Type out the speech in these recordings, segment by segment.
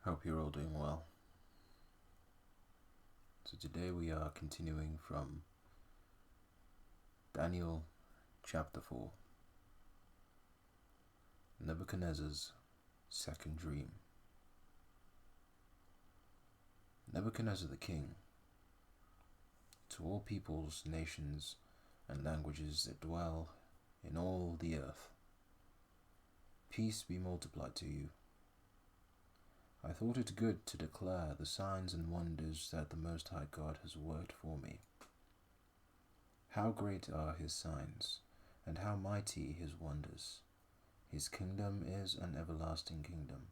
Hope you're all doing well. So today we are continuing from Daniel chapter 4, Nebuchadnezzar's second dream. Nebuchadnezzar the king, to all peoples, nations, and languages that dwell in all the earth, peace be multiplied to you. I thought it good to declare the signs and wonders that the Most High God has worked for me. How great are his signs, and how mighty his wonders! His kingdom is an everlasting kingdom,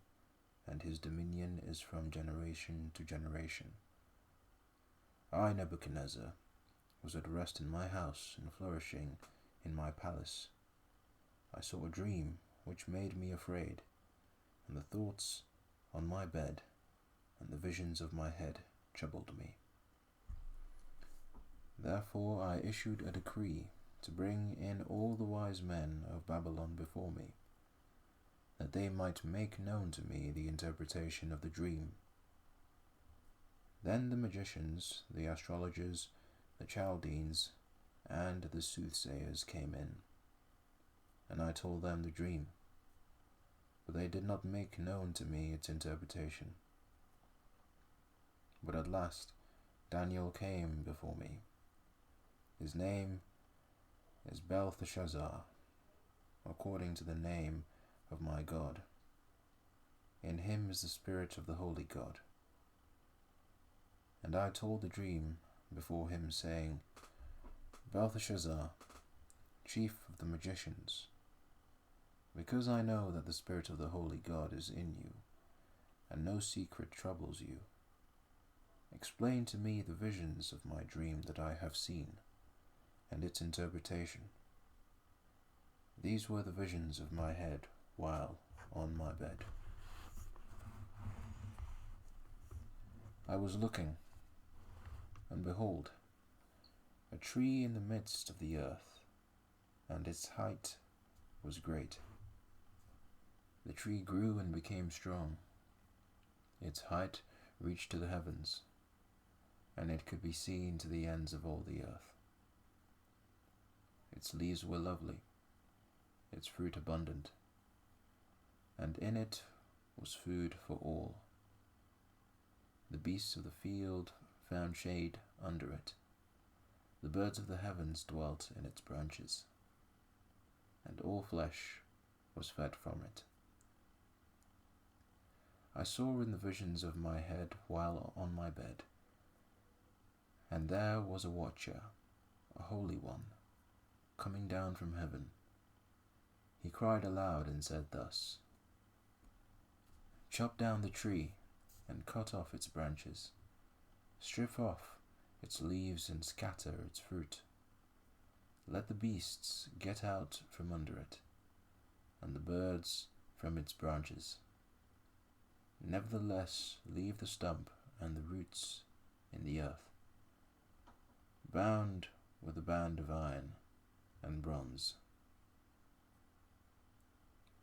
and his dominion is from generation to generation. I, Nebuchadnezzar, was at rest in my house and flourishing in my palace. I saw a dream which made me afraid, and the thoughts on my bed and the visions of my head troubled me. Therefore I issued a decree to bring in all the wise men of Babylon before me, that they might make known to me the interpretation of the dream. Then the magicians, the astrologers, the Chaldeans, and the soothsayers came in, and I told them the dream, but they did not make known to me its interpretation. But at last Daniel came before me. His name is Belteshazzar, according to the name of my God. In him is the spirit of the holy God. And I told the dream before him, saying, Belteshazzar, chief of the magicians, because I know that the spirit of the holy God is in you, and no secret troubles you, explain to me the visions of my dream that I have seen, and its interpretation. These were the visions of my head while on my bed. I was looking, and behold, a tree in the midst of the earth, and its height was great. The tree grew and became strong. Its height reached to the heavens, and it could be seen to the ends of all the earth. Its leaves were lovely, its fruit abundant, and in it was food for all. The beasts of the field found shade under it. The birds of the heavens dwelt in its branches, and all flesh was fed from it. I saw in the visions of my head while on my bed, and there was a watcher, a holy one, coming down from heaven. He cried aloud and said thus, Chop down the tree and cut off its branches. Strip off its leaves and scatter its fruit. Let the beasts get out from under it, and the birds from its branches. Nevertheless, leave the stump and the roots in the earth, bound with a band of iron and bronze,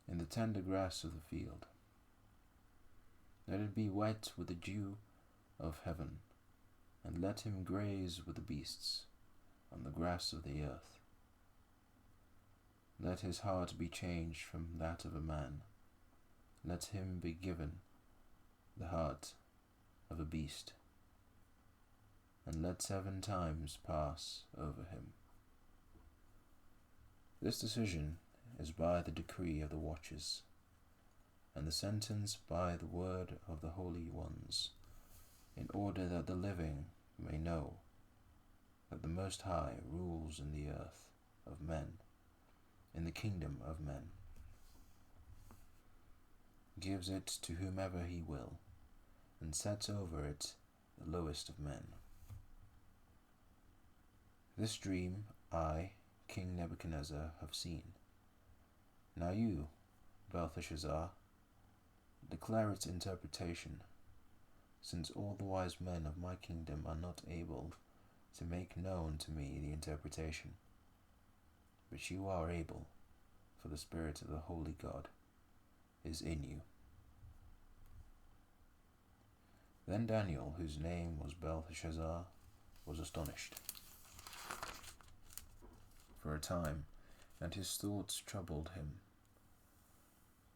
in the tender grass of the field. Let it be wet with the dew of heaven, and let him graze with the beasts on the grass of the earth. Let his heart be changed from that of a man. Let him be given the heart of a beast, and let 7 times pass over him. This decision is by the decree of the watchers, and the sentence by the word of the holy ones, in order that the living may know that the Most High rules in the earth of men, in the kingdom of men, gives it to whomever he will, and sets over it the lowest of men. This dream I, King Nebuchadnezzar, have seen. Now you, Belteshazzar, declare its interpretation, since all the wise men of my kingdom are not able to make known to me the interpretation. But you are able, for the Spirit of the Holy God is in you. Then Daniel, whose name was Belteshazzar, was astonished for a time, and his thoughts troubled him.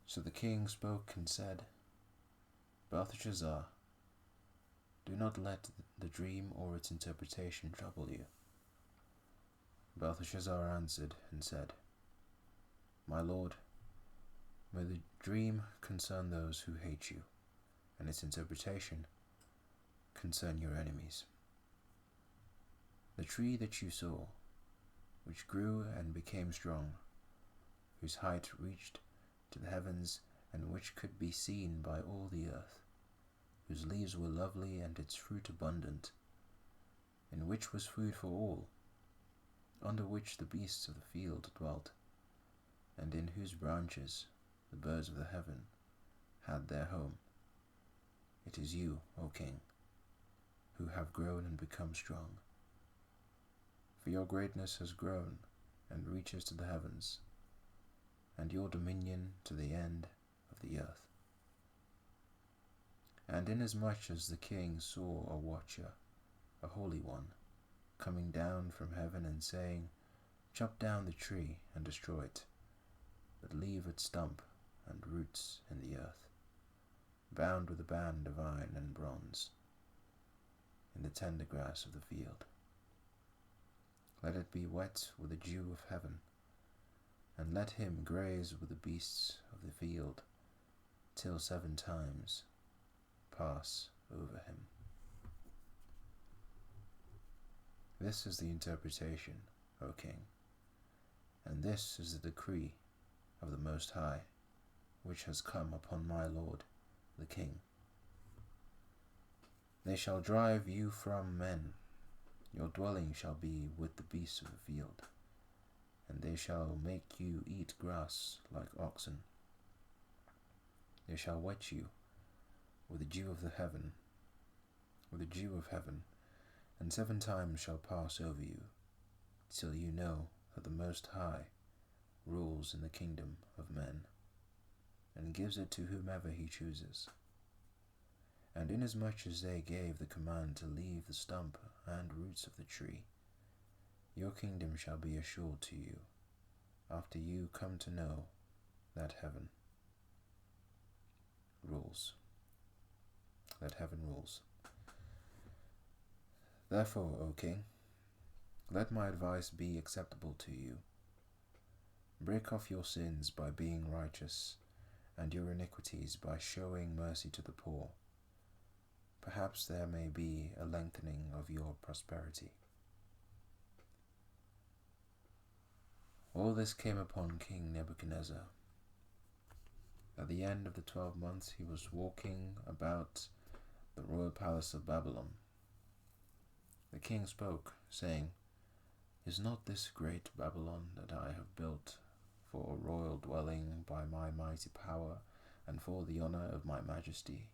So the king spoke and said, Belteshazzar, do not let the dream or its interpretation trouble you. Belteshazzar answered and said, My lord, may the dream concern those who hate you, and its interpretation concern your enemies. The tree that you saw, which grew and became strong, whose height reached to the heavens and which could be seen by all the earth, whose leaves were lovely and its fruit abundant, in which was food for all, under which the beasts of the field dwelt, and in whose branches the birds of the heaven had their home. It is you, O king, who have grown and become strong. For your greatness has grown and reaches to the heavens, and your dominion to the end of the earth. And inasmuch as the king saw a watcher, a holy one, coming down from heaven and saying, Chop down the tree and destroy it, but leave its stump and roots in the earth, bound with a band of iron and bronze, in the tender grass of the field. Let it be wet with the dew of heaven, and let him graze with the beasts of the field, till 7 times pass over him. This is the interpretation, O king, and this is the decree of the Most High, which has come upon my lord, the king. They shall drive you from men, your dwelling shall be with the beasts of the field, and they shall make you eat grass like oxen. They shall wet you with the dew of heaven, and 7 times shall pass over you, till you know that the Most High rules in the kingdom of men, and gives it to whomever he chooses. And inasmuch as they gave the command to leave the stump and roots of the tree, your kingdom shall be assured to you, after you come to know that heaven rules. Therefore, O king, let my advice be acceptable to you. Break off your sins by being righteous, and your iniquities by showing mercy to the poor. Perhaps there may be a lengthening of your prosperity. All this came upon King Nebuchadnezzar. At the end of the 12 months he was walking about the royal palace of Babylon. The king spoke, saying, Is not this great Babylon that I have built for a royal dwelling by my mighty power and for the honor of my majesty?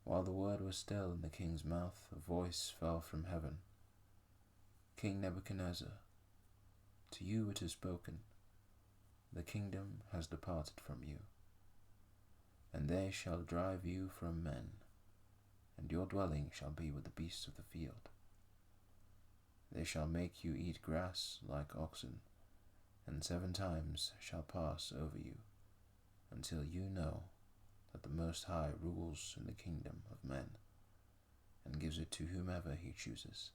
While the word was still in the king's mouth, a voice fell from heaven. King Nebuchadnezzar, to you it is spoken, the kingdom has departed from you, and they shall drive you from men, and your dwelling shall be with the beasts of the field. They shall make you eat grass like oxen, and 7 times shall pass over you, until you know that the Most High rules in the kingdom of men, and gives it to whomever he chooses.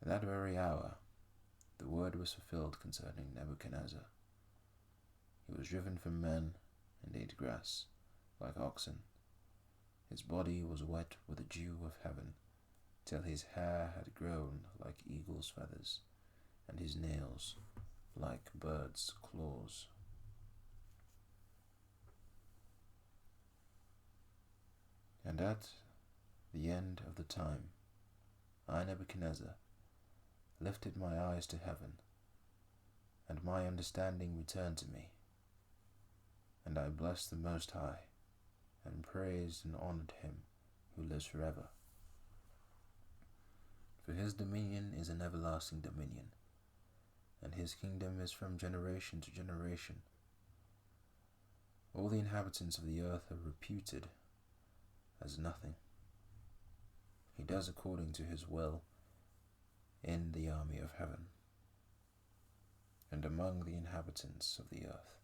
At that very hour, the word was fulfilled concerning Nebuchadnezzar. He was driven from men and ate grass like oxen. His body was wet with the dew of heaven, till his hair had grown like eagle's feathers, and his nails like birds' claws. And at the end of the time, I, Nebuchadnezzar, lifted my eyes to heaven, and my understanding returned to me, and I blessed the Most High, and praised and honored him who lives forever. For his dominion is an everlasting dominion, and his kingdom is from generation to generation. All the inhabitants of the earth are reputed as nothing. He does according to his will in the army of heaven and among the inhabitants of the earth.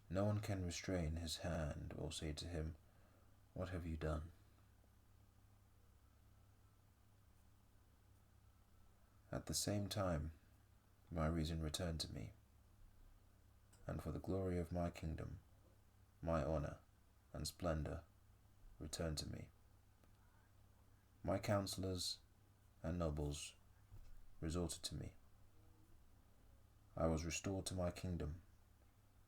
No one can restrain his hand or say to him, "What have you done?" At the same time, my reason returned to me, and for the glory of my kingdom, my honor and splendor returned to me. My counselors and nobles resorted to me. I was restored to my kingdom,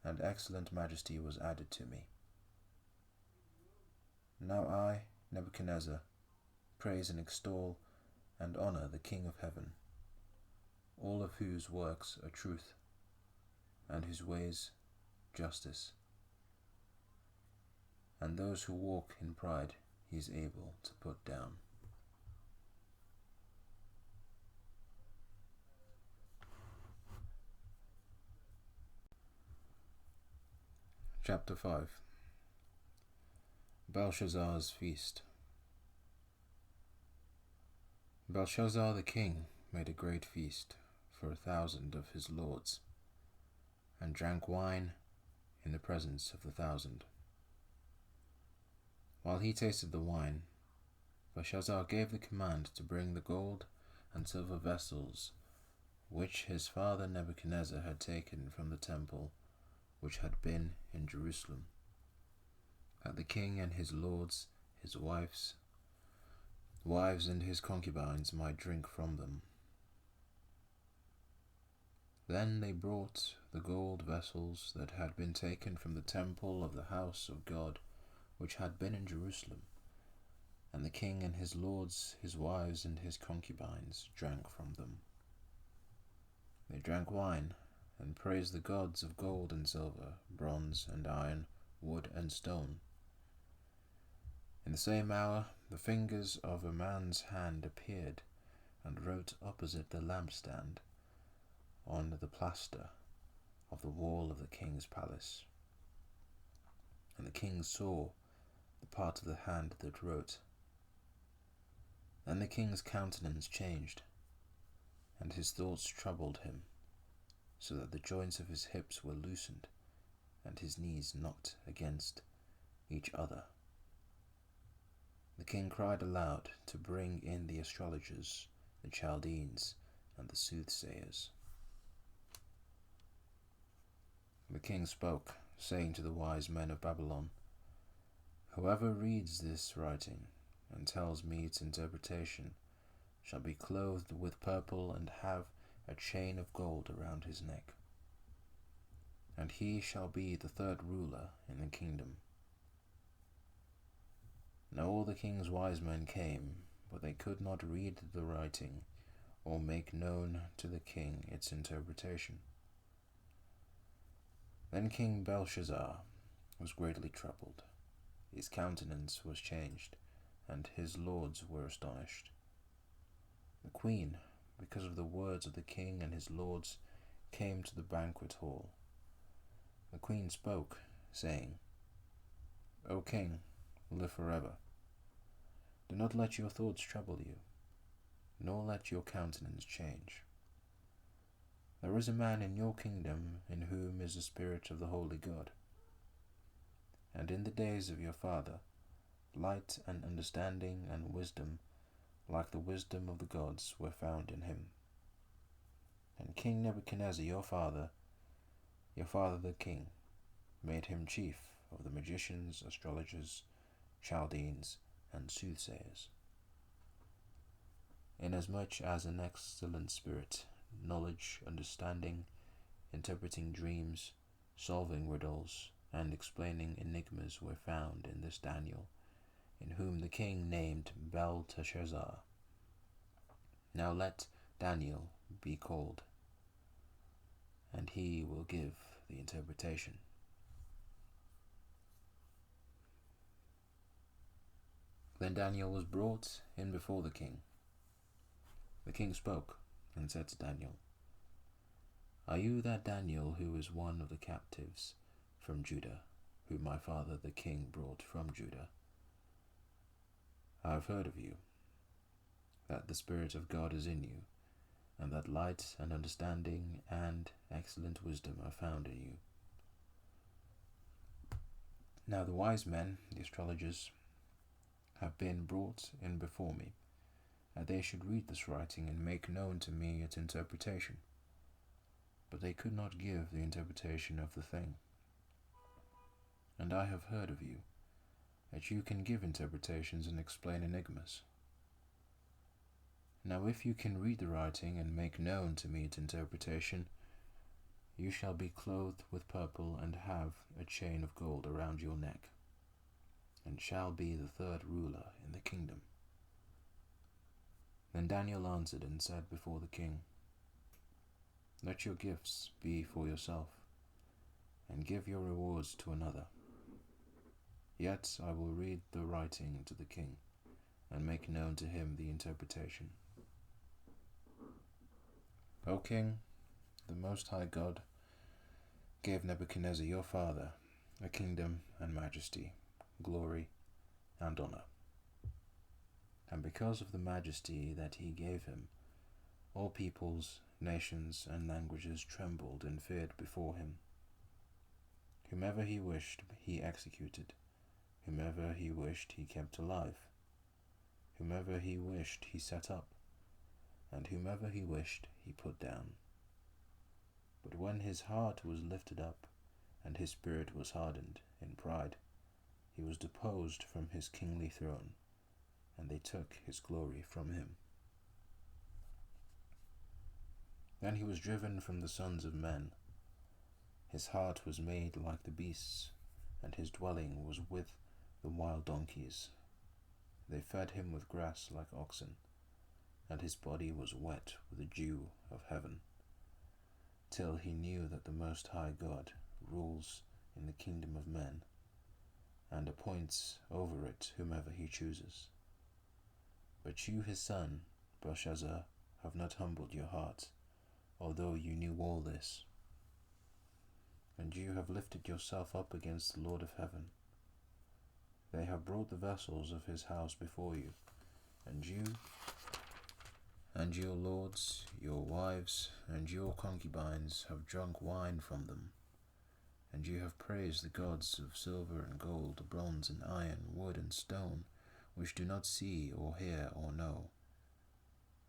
and excellent majesty was added to me. Now I, Nebuchadnezzar, praise and extol and honor the King of heaven, all of whose works are truth, and whose ways justice. And those who walk in pride he is able to put down. Chapter 5. Belshazzar's Feast. Belshazzar the king made a great feast for 1,000 of his lords, and drank wine in the presence of the 1,000. While he tasted the wine, Belshazzar gave the command to bring the gold and silver vessels which his father Nebuchadnezzar had taken from the temple which had been in Jerusalem, that the king and his lords, his wives and his concubines might drink from them. Then they brought the gold vessels that had been taken from the temple of the house of God, which had been in Jerusalem, and the king and his lords, his wives and his concubines drank from them. They drank wine, and praised the gods of gold and silver, bronze and iron, wood and stone. In the same hour the fingers of a man's hand appeared, and wrote opposite the lampstand on the plaster of the wall of the king's palace. And the king saw the part of the hand that wrote. Then the king's countenance changed, and his thoughts troubled him, so that the joints of his hips were loosened, and his knees knocked against each other. The king cried aloud to bring in the astrologers, the Chaldeans, and the soothsayers. The king spoke, saying to the wise men of Babylon, "Whoever reads this writing and tells me its interpretation shall be clothed with purple and have a chain of gold around his neck, and he shall be the third ruler in the kingdom." Now all the king's wise men came, but they could not read the writing or make known to the king its interpretation. Then King Belshazzar was greatly troubled. His countenance was changed, and his lords were astonished. The queen, because of the words of the king and his lords, came to the banquet hall. The queen spoke, saying, "O king, live forever. Do not let your thoughts trouble you, nor let your countenance change. There is a man in your kingdom in whom is the spirit of the holy God. And in the days of your father, light and understanding and wisdom, like the wisdom of the gods, were found in him. And King Nebuchadnezzar, your father the king, made him chief of the magicians, astrologers, Chaldeans, and soothsayers, inasmuch as an excellent spirit, knowledge, understanding, interpreting dreams, solving riddles, and explaining enigmas were found in this Daniel, in whom the king named Belteshazzar. Now let Daniel be called, and he will give the interpretation." Then Daniel was brought in before the king. The king spoke and said to Daniel, "Are you that Daniel who is one of the captives from Judah, whom my father the king brought from Judah. I have heard of you, that the Spirit of God is in you, and that light and understanding and excellent wisdom are found in you. Now the wise men, the astrologers, have been brought in before me, that they should read this writing and make known to me its interpretation. But they could not give the interpretation of the thing. And I have heard of you, that you can give interpretations and explain enigmas. Now if you can read the writing and make known to me its interpretation, you shall be clothed with purple and have a chain of gold around your neck, and shall be the third ruler in the kingdom. Then Daniel answered and said before the king, Let your gifts be for yourself, and give your rewards to another. Yet I will read the writing to the king, and make known to him the interpretation. O king, the Most High God gave Nebuchadnezzar your father a kingdom and majesty, glory and honor. And because of the majesty that he gave him, all peoples, nations, and languages trembled and feared before him. Whomever he wished, he executed. Whomever he wished, he kept alive. Whomever he wished, he set up. And whomever he wished, he put down. But when his heart was lifted up, and his spirit was hardened in pride, he was deposed from his kingly throne, and they took his glory from him. Then he was driven from the sons of men. His heart was made like the beasts, and his dwelling was with the wild donkeys. They fed him with grass like oxen, and his body was wet with the dew of heaven, till he knew that the Most High God rules in the kingdom of men, and appoints over it whomever he chooses. But you, his son, Belshazzar, have not humbled your heart, although you knew all this. And you have lifted yourself up against the Lord of heaven. They have brought the vessels of his house before you, and you and your lords, your wives, and your concubines have drunk wine from them. And you have praised the gods of silver and gold, bronze and iron, wood and stone, which do not see or hear or know.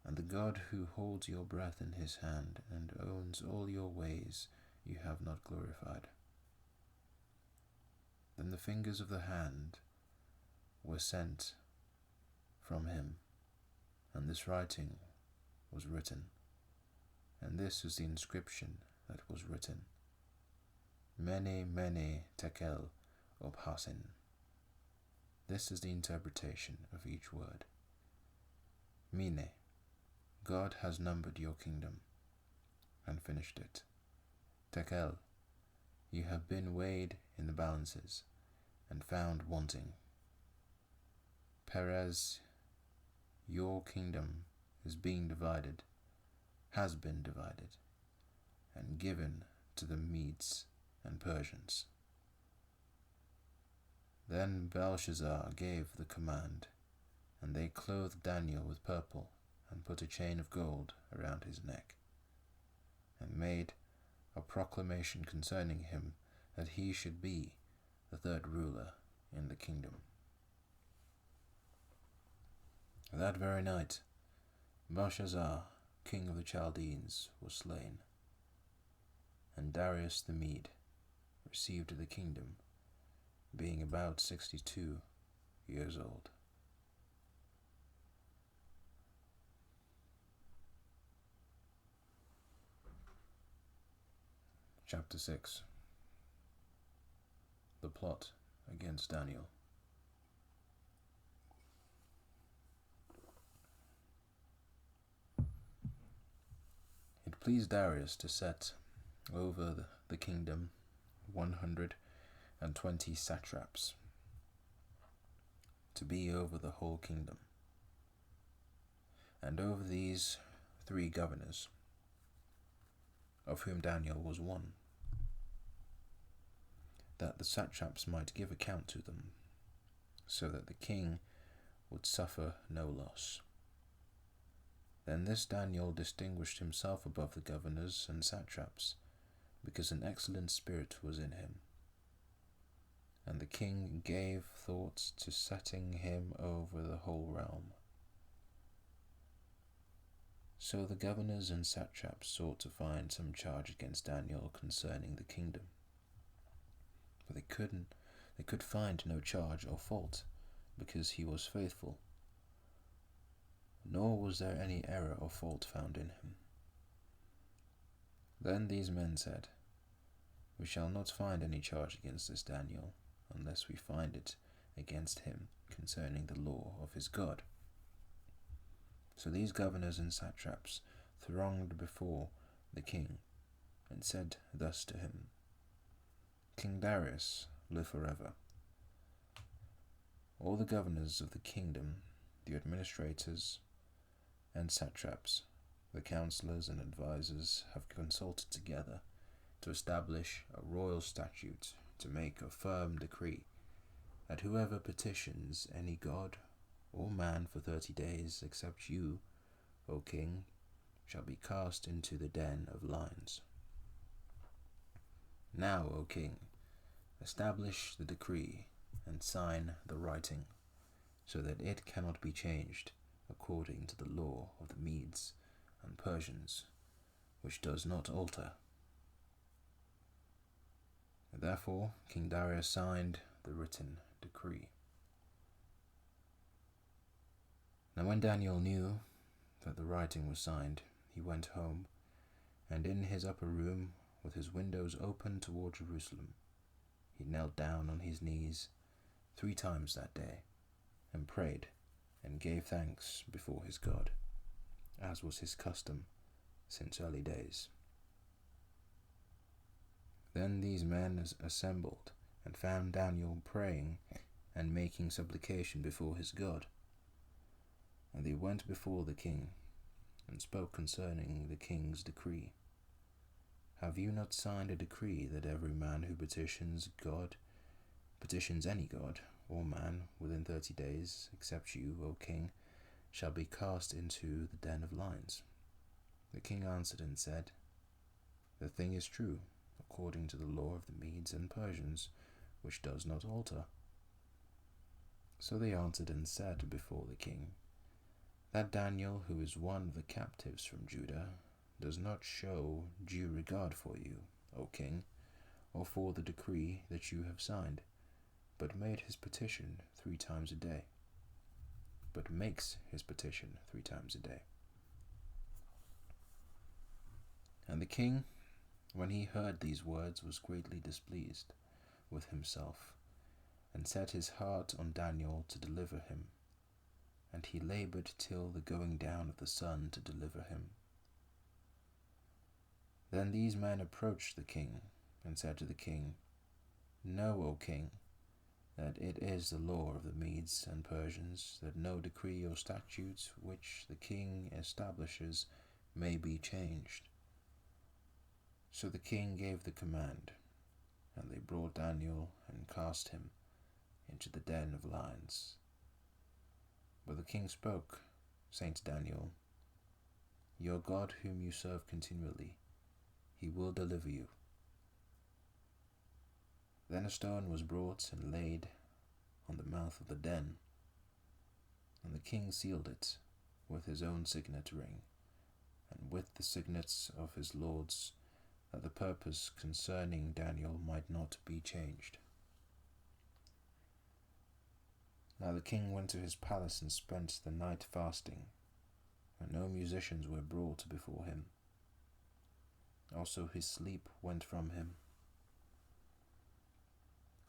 And the God who holds your breath in his hand and owns all your ways you have not glorified. Then the fingers of the hand were sent from him, and this writing was written. And this is the inscription that was written: Mene, Mene, Tekel, Upharsin. This is the interpretation of each word. Mene, God has numbered your kingdom and finished it. Tekel, you have been weighed in the balances and found wanting. Perez, your kingdom is being divided, has been divided, and given to the Medes and Persians. Then Belshazzar gave the command, and they clothed Daniel with purple, and put a chain of gold around his neck, and made a proclamation concerning him that he should be the third ruler in the kingdom. That very night, Belshazzar, king of the Chaldeans, was slain, and Darius the Mede received the kingdom, being about 62 years old. Chapter 6. The plot against Daniel. It pleased Darius to set over the kingdom 120 satraps, to be over the whole kingdom, and over these 3 governors, of whom Daniel was one. that the satraps might give account to them, so that the king would suffer no loss. Then this Daniel distinguished himself above the governors and satraps, because an excellent spirit was in him. And the king gave thought to setting him over the whole realm. So the governors and satraps sought to find some charge against Daniel concerning the kingdom. But they could find no charge or fault, because he was faithful, nor was there any error or fault found in him. Then these men said, "We shall not find any charge against this Daniel, unless we find it against him concerning the law of his God." So these governors and satraps thronged before the king, and said thus to him, "King Darius, live forever. All the governors of the kingdom, the administrators and satraps, the counselors and advisers have consulted together to establish a royal statute to make a firm decree that whoever petitions any god or man for 30 days except you, O king, shall be cast into the den of lions. Now, O king, establish the decree and sign the writing, so that it cannot be changed according to the law of the Medes and Persians, which does not alter." Therefore King Darius signed the written decree. Now when Daniel knew that the writing was signed, he went home, and in his upper room, with his windows open toward Jerusalem, he knelt down on his knees 3 times that day, and prayed and gave thanks before his God, as was his custom since early days. Then these men assembled and found Daniel praying and making supplication before his God. And they went before the king and spoke concerning the king's decree. "Have you not signed a decree that every man who petitions any god or man within 30 days, except you, O king, shall be cast into the den of lions?" The king answered and said, "The thing is true, according to the law of the Medes and Persians, which does not alter." So they answered and said before the king, "That Daniel, who is one of the captives from Judah, does not show due regard for you, O king, or for the decree that you have signed, but made his petition 3 times a day. But makes his petition 3 times a day." And the king, when he heard these words, was greatly displeased with himself, and set his heart on Daniel to deliver him, and he labored till the going down of the sun to deliver him. Then these men approached the king, and said to the king, "Know, O king, that it is the law of the Medes and Persians that no decree or statute which the king establishes may be changed." So the king gave the command, and they brought Daniel and cast him into the den of lions. But the king spoke, saying to Daniel, "Your God whom you serve continually, he will deliver you." Then a stone was brought and laid on the mouth of the den, and the king sealed it with his own signet ring, and with the signets of his lords, that the purpose concerning Daniel might not be changed. Now the king went to his palace and spent the night fasting, and no musicians were brought before him. Also his sleep went from him.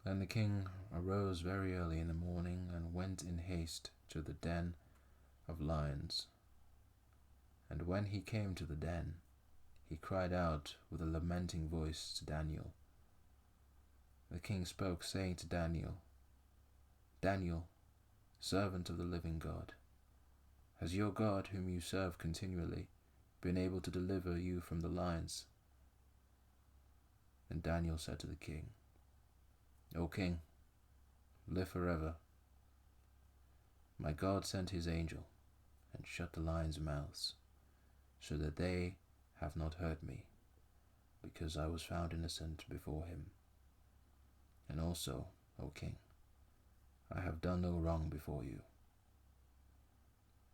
Then the king arose very early in the morning and went in haste to the den of lions. And when he came to the den, he cried out with a lamenting voice to Daniel. The king spoke, saying to Daniel, "Daniel, servant of the living God, has your God, whom you serve continually, been able to deliver you from the lions?" And Daniel said to the king, O king, live forever. My God sent his angel and shut the lions' mouths, so that they have not hurt me, because I was found innocent before him. And also, O king, I have done no wrong before you.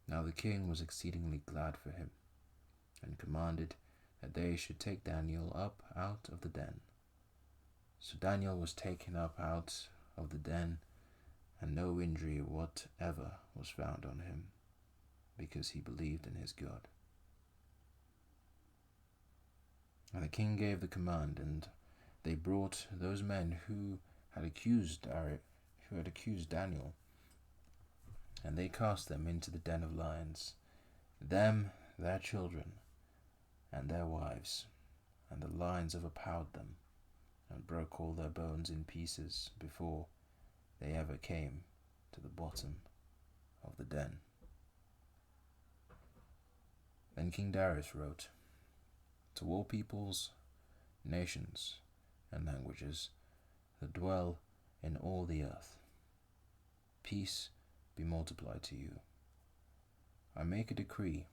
Now the king was exceedingly glad for him, and commanded that they should take Daniel up out of the den. So Daniel was taken up out of the den, and no injury whatever was found on him, because he believed in his God. And the king gave the command, and they brought those men who had accused Daniel, and they cast them into the den of lions, them, their children, and their wives, and the lions overpowered them, and broke all their bones in pieces before they ever came to the bottom of the den. Then King Darius wrote, to all peoples, nations, and languages that dwell in all the earth, peace be multiplied to you. I make a decree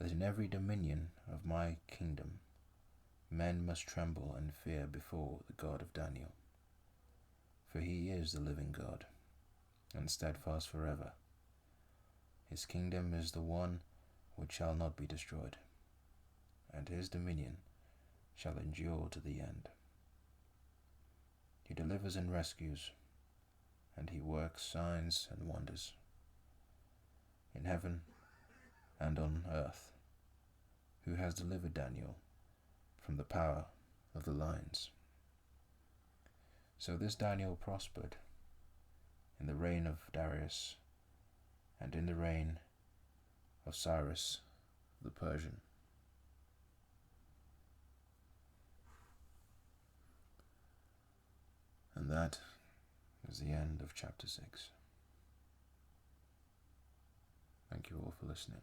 that in every dominion of my kingdom men must tremble and fear before the God of Daniel, for he is the living God, and steadfast forever. His kingdom is the one which shall not be destroyed, and his dominion shall endure to the end. He delivers and rescues, and he works signs and wonders in heaven and on earth, who has delivered Daniel from the power of the lions. So this Daniel prospered in the reign of Darius and in the reign of Cyrus the Persian. And that is the end of chapter 6. Thank you all for listening.